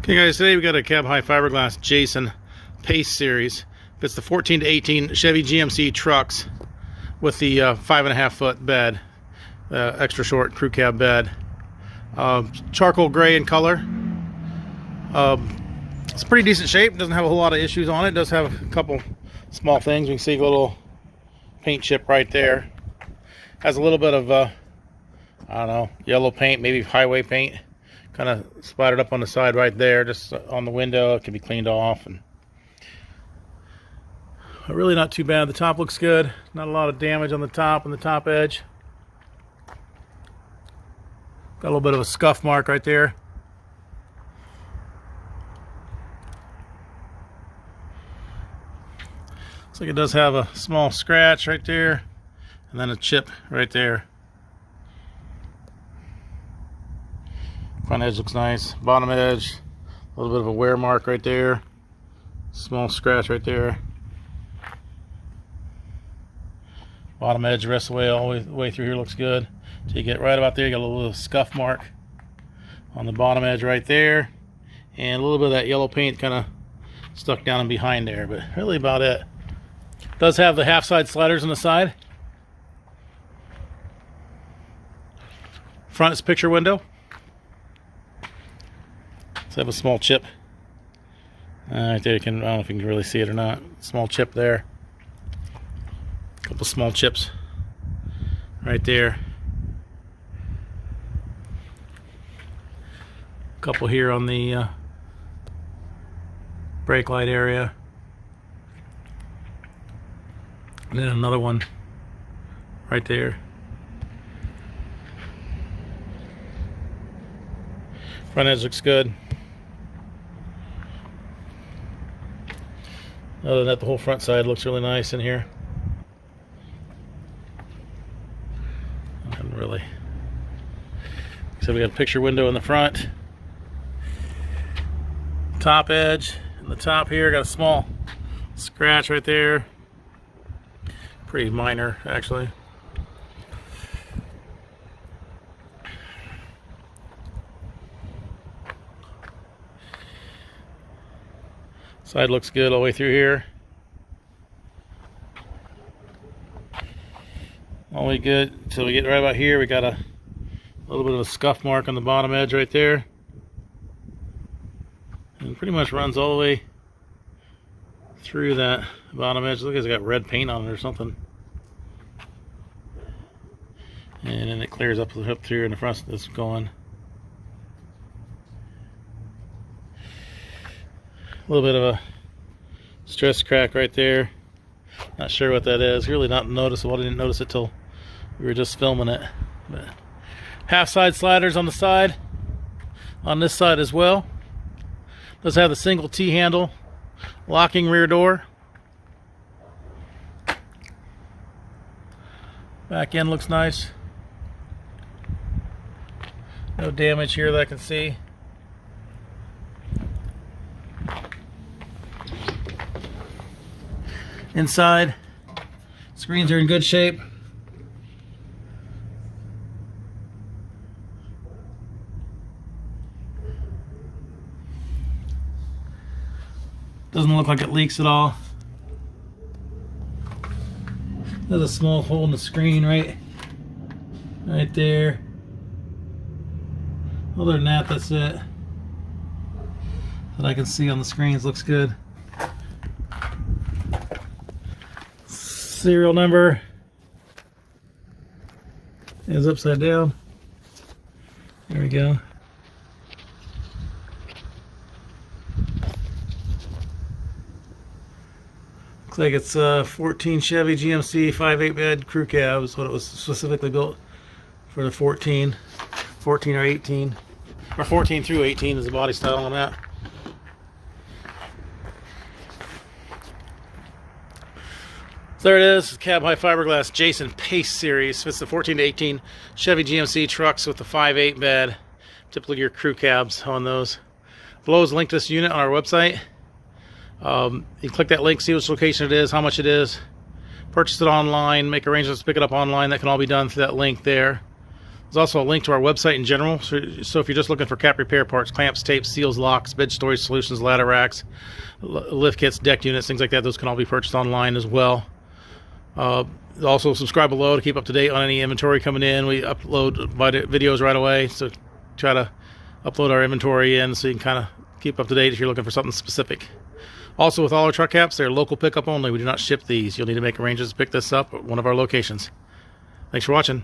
Okay guys, today we got a cab high fiberglass Jason Pace series. It's the 14 to 18 Chevy GMC trucks with the 5.5 foot bed, extra short crew cab bed. Charcoal gray in color. It's pretty decent shape. Doesn't have a whole lot of issues on it. Does have a couple small things. We can see a little paint chip right there. Has a little bit of I don't know, yellow paint, maybe highway paint, kind of splattered up on the side right there, just on the window. It can be cleaned off, and really not too bad. The top looks good. Not a lot of damage on the top and the top edge. Got a little bit of a scuff mark right there. Looks like it does have a small scratch right there, and then a chip right there. Front edge looks nice. Bottom edge, a little bit of a wear mark right there. Small scratch right there. Bottom edge, the rest of the way, all the way through here looks good. So you get right about there, you got a little scuff mark on the bottom edge right there. And a little bit of that yellow paint kind of stuck down and behind there, but really about it. Does have the half side sliders on the side. Front is picture window. So I have a small chip right there. I don't know if you can really see it or not. Small chip there. A couple small chips right there. A couple here on the brake light area. And then another one right there. Front edge looks good. Other than that, the whole front side looks really nice in here. Not really. So we got a picture window in the front. Top edge in the top here, got a small scratch right there. Pretty minor, actually. Side looks good all the way through here. All the way good until we get right about here. We got a little bit of a scuff mark on the bottom edge right there. And pretty much runs all the way through that bottom edge. Look, it's got red paint on it or something. And then it clears up through in the front that's going. A little bit of a stress crack right there. Not sure what that is. Really not noticeable. I didn't notice it till we were just filming it. But half side sliders on the side. On this side as well. Does have the single T handle. Locking rear door. Back end looks nice. No damage here that I can see. Inside, screens are in good shape. Doesn't look like it leaks at all. There's a small hole in the screen right there. Other than that, that's it. That I can see on the screens. Looks good. Serial number is upside down. There we go. Looks like it's 14 Chevy GMC 5.8 bed crew cab is what it was specifically built for. The 14 or 18, or 14 through 18 is the body style on that. So there it is, cab high fiberglass Jason Pace series. It's the 14 to 18 Chevy GMC trucks with the 5.8 bed. Typically your crew cabs on those. Below is a link to this unit on our website. You can click that link, see which location it is, how much it is. Purchase it online, make arrangements to pick it up online. That can all be done through that link there. There's also a link to our website in general. So if you're just looking for cap repair parts, clamps, tapes, seals, locks, bed storage solutions, ladder racks, lift kits, deck units, things like that, those can all be purchased online as well. Also subscribe below to keep up to date on any inventory coming in. We upload videos right away, so try to upload our inventory in so you can kind of keep up to date if you're looking for something specific. Also, with all our truck caps, they're local pickup only. We do not ship these. You'll need to make arrangements to pick this up at one of our locations. Thanks for watching.